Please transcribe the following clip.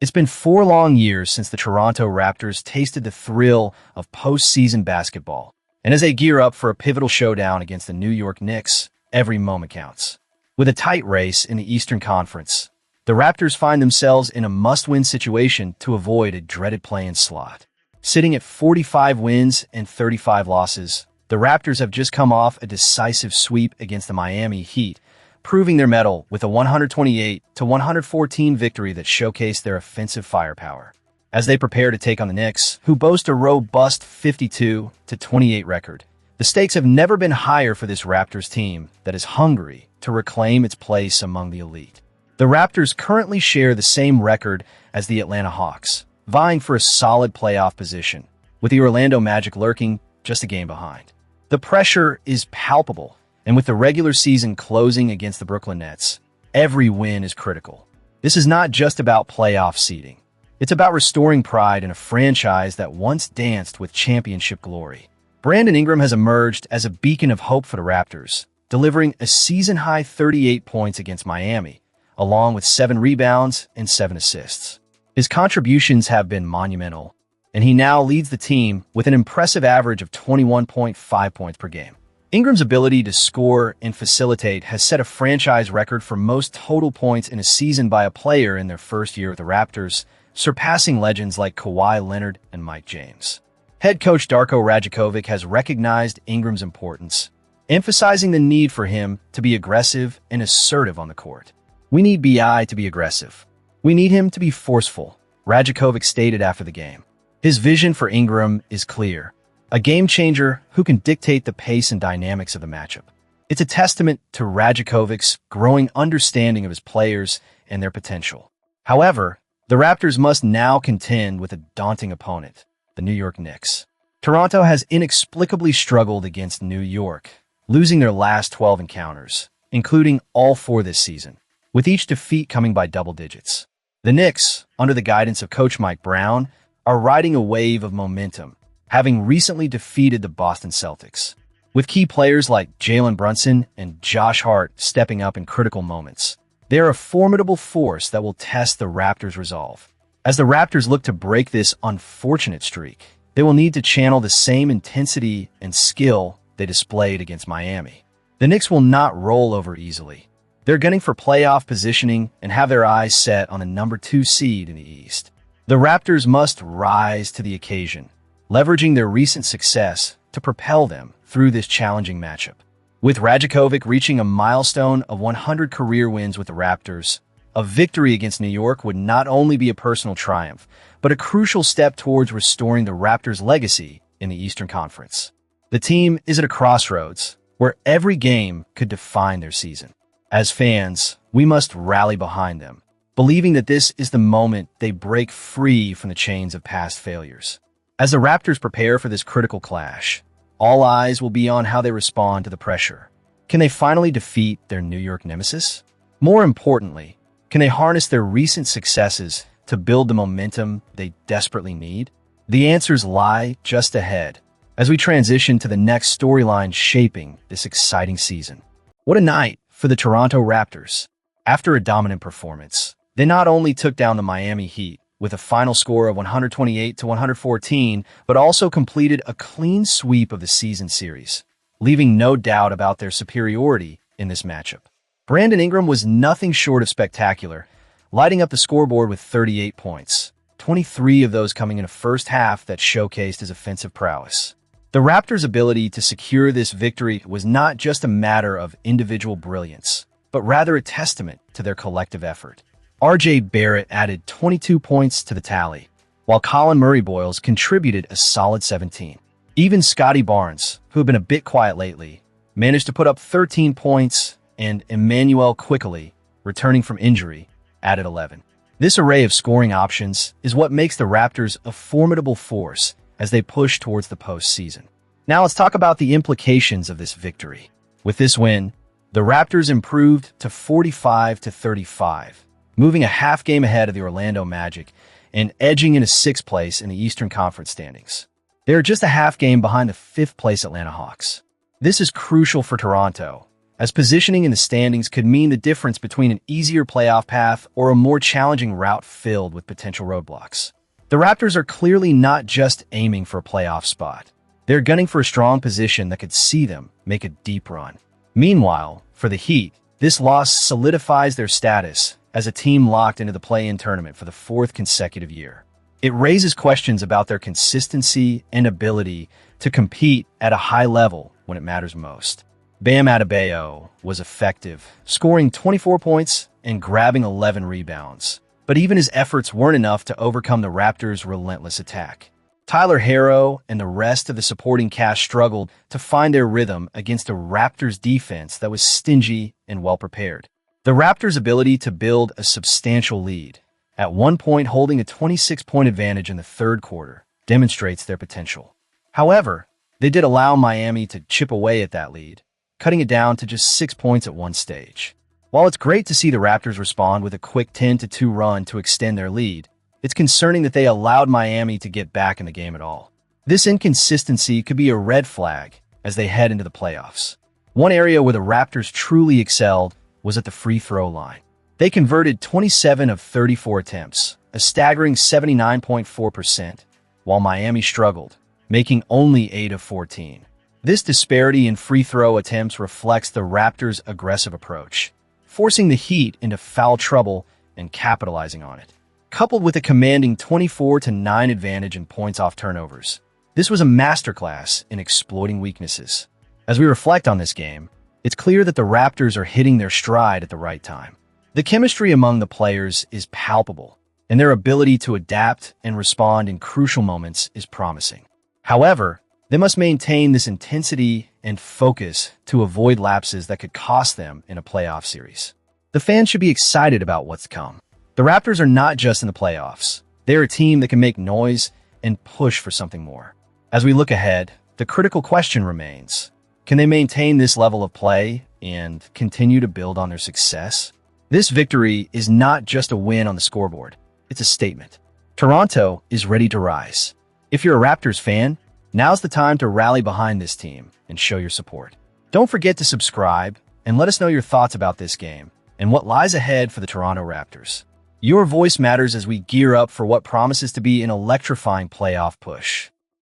It's been 4 long years since the Toronto Raptors tasted the thrill of postseason basketball. And as they gear up for a pivotal showdown against the New York Knicks, every moment counts. With a tight race in the Eastern Conference, the Raptors find themselves in a must-win situation to avoid a dreaded play-in slot. Sitting at 45 wins and 35 losses, the Raptors have just come off a decisive sweep against the Miami Heat, proving their mettle with a 128-114 victory that showcased their offensive firepower. As they prepare to take on the Knicks, who boast a robust 52-28 record, the stakes have never been higher for this Raptors team that is hungry to reclaim its place among the elite. The Raptors currently share the same record as the Atlanta Hawks, vying for a solid playoff position, with the Orlando Magic lurking just a game behind. The pressure is palpable, and with the regular season closing against the Brooklyn Nets, every win is critical. This is not just about playoff seeding. It's about restoring pride in a franchise that once danced with championship glory. Brandon Ingram has emerged as a beacon of hope for the Raptors, delivering a season-high 38 points against Miami, along with 7 rebounds and 7 assists. His contributions have been monumental, and he now leads the team with an impressive average of 21.5 points per game. Ingram's ability to score and facilitate has set a franchise record for most total points in a season by a player in their first year with the Raptors, surpassing legends like Kawhi Leonard and Mike James. Head coach Darko Rajakovic has recognized Ingram's importance, emphasizing the need for him to be aggressive and assertive on the court. "We need BI to be aggressive. We need him to be forceful," Rajakovic stated after the game. His vision for Ingram is clear. A game-changer who can dictate the pace and dynamics of the matchup. It's a testament to Rajakovic's growing understanding of his players and their potential. However, the Raptors must now contend with a daunting opponent, the New York Knicks. Toronto has inexplicably struggled against New York, losing their last 12 encounters, including all 4 this season, with each defeat coming by double digits. The Knicks, under the guidance of coach Mike Brown, are riding a wave of momentum, having recently defeated the Boston Celtics. With key players like Jalen Brunson and Josh Hart stepping up in critical moments, they are a formidable force that will test the Raptors' resolve. As the Raptors look to break this unfortunate streak, they will need to channel the same intensity and skill they displayed against Miami. The Knicks will not roll over easily. They're gunning for playoff positioning and have their eyes set on the number 2 seed in the East. The Raptors must rise to the occasion, leveraging their recent success to propel them through this challenging matchup. With Rajakovic reaching a milestone of 100 career wins with the Raptors, a victory against New York would not only be a personal triumph, but a crucial step towards restoring the Raptors' legacy in the Eastern Conference. The team is at a crossroads where every game could define their season. As fans, we must rally behind them, believing that this is the moment they break free from the chains of past failures. As the Raptors prepare for this critical clash, all eyes will be on how they respond to the pressure. Can they finally defeat their New York nemesis? More importantly, can they harness their recent successes to build the momentum they desperately need? The answers lie just ahead as we transition to the next storyline shaping this exciting season. What a night for the Toronto Raptors. After a dominant performance, they not only took down the Miami Heat with a final score of 128-114, but also completed a clean sweep of the season series, leaving no doubt about their superiority in this matchup. Brandon Ingram was nothing short of spectacular, lighting up the scoreboard with 38 points, 23 of those coming in a first half that showcased his offensive prowess. The Raptors' ability to secure this victory was not just a matter of individual brilliance, but rather a testament to their collective effort. R.J. Barrett added 22 points to the tally, while Colin Murray-Boyles contributed a solid 17. Even Scotty Barnes, who had been a bit quiet lately, managed to put up 13 points, and Emmanuel Quickly, returning from injury, added 11. This array of scoring options is what makes the Raptors a formidable force as they push towards the postseason. Now let's talk about the implications of this victory. With this win, the Raptors improved to 45-35. Moving a half game ahead of the Orlando Magic and edging into 6th place in the Eastern Conference standings. They are just a half game behind the 5th place Atlanta Hawks. This is crucial for Toronto, as positioning in the standings could mean the difference between an easier playoff path or a more challenging route filled with potential roadblocks. The Raptors are clearly not just aiming for a playoff spot. They're gunning for a strong position that could see them make a deep run. Meanwhile, for the Heat, this loss solidifies their status as a team locked into the play-in tournament for the fourth consecutive year. It raises questions about their consistency and ability to compete at a high level when it matters most. Bam Adebayo was effective, scoring 24 points and grabbing 11 rebounds. But even his efforts weren't enough to overcome the Raptors' relentless attack. Tyler Herro and the rest of the supporting cast struggled to find their rhythm against a Raptors defense that was stingy and well-prepared. The Raptors' ability to build a substantial lead, at one point holding a 26-point advantage in the third quarter, demonstrates their potential. However, they did allow Miami to chip away at that lead, cutting it down to just 6 points at one stage. While it's great to see the Raptors respond with a quick 10-2 run to extend their lead, it's concerning that they allowed Miami to get back in the game at all. This inconsistency could be a red flag as they head into the playoffs. One area where the Raptors truly excelled was at the free throw line. They converted 27 of 34 attempts, a staggering 79.4%, while Miami struggled, making only 8 of 14. This disparity in free throw attempts reflects the Raptors' aggressive approach, forcing the Heat into foul trouble and capitalizing on it. Coupled with a commanding 24-9 advantage in points off turnovers, this was a masterclass in exploiting weaknesses. As we reflect on this game, it's clear that the Raptors are hitting their stride at the right time. The chemistry among the players is palpable, and their ability to adapt and respond in crucial moments is promising. However, they must maintain this intensity and focus to avoid lapses that could cost them in a playoff series. The fans should be excited about what's to come. The Raptors are not just in the playoffs. They're a team that can make noise and push for something more. As we look ahead, the critical question remains: can they maintain this level of play and continue to build on their success? This victory is not just a win on the scoreboard. It's a statement. Toronto is ready to rise. If you're a Raptors fan, now's the time to rally behind this team and show your support. Don't forget to subscribe and let us know your thoughts about this game and what lies ahead for the Toronto Raptors. Your voice matters as we gear up for what promises to be an electrifying playoff push.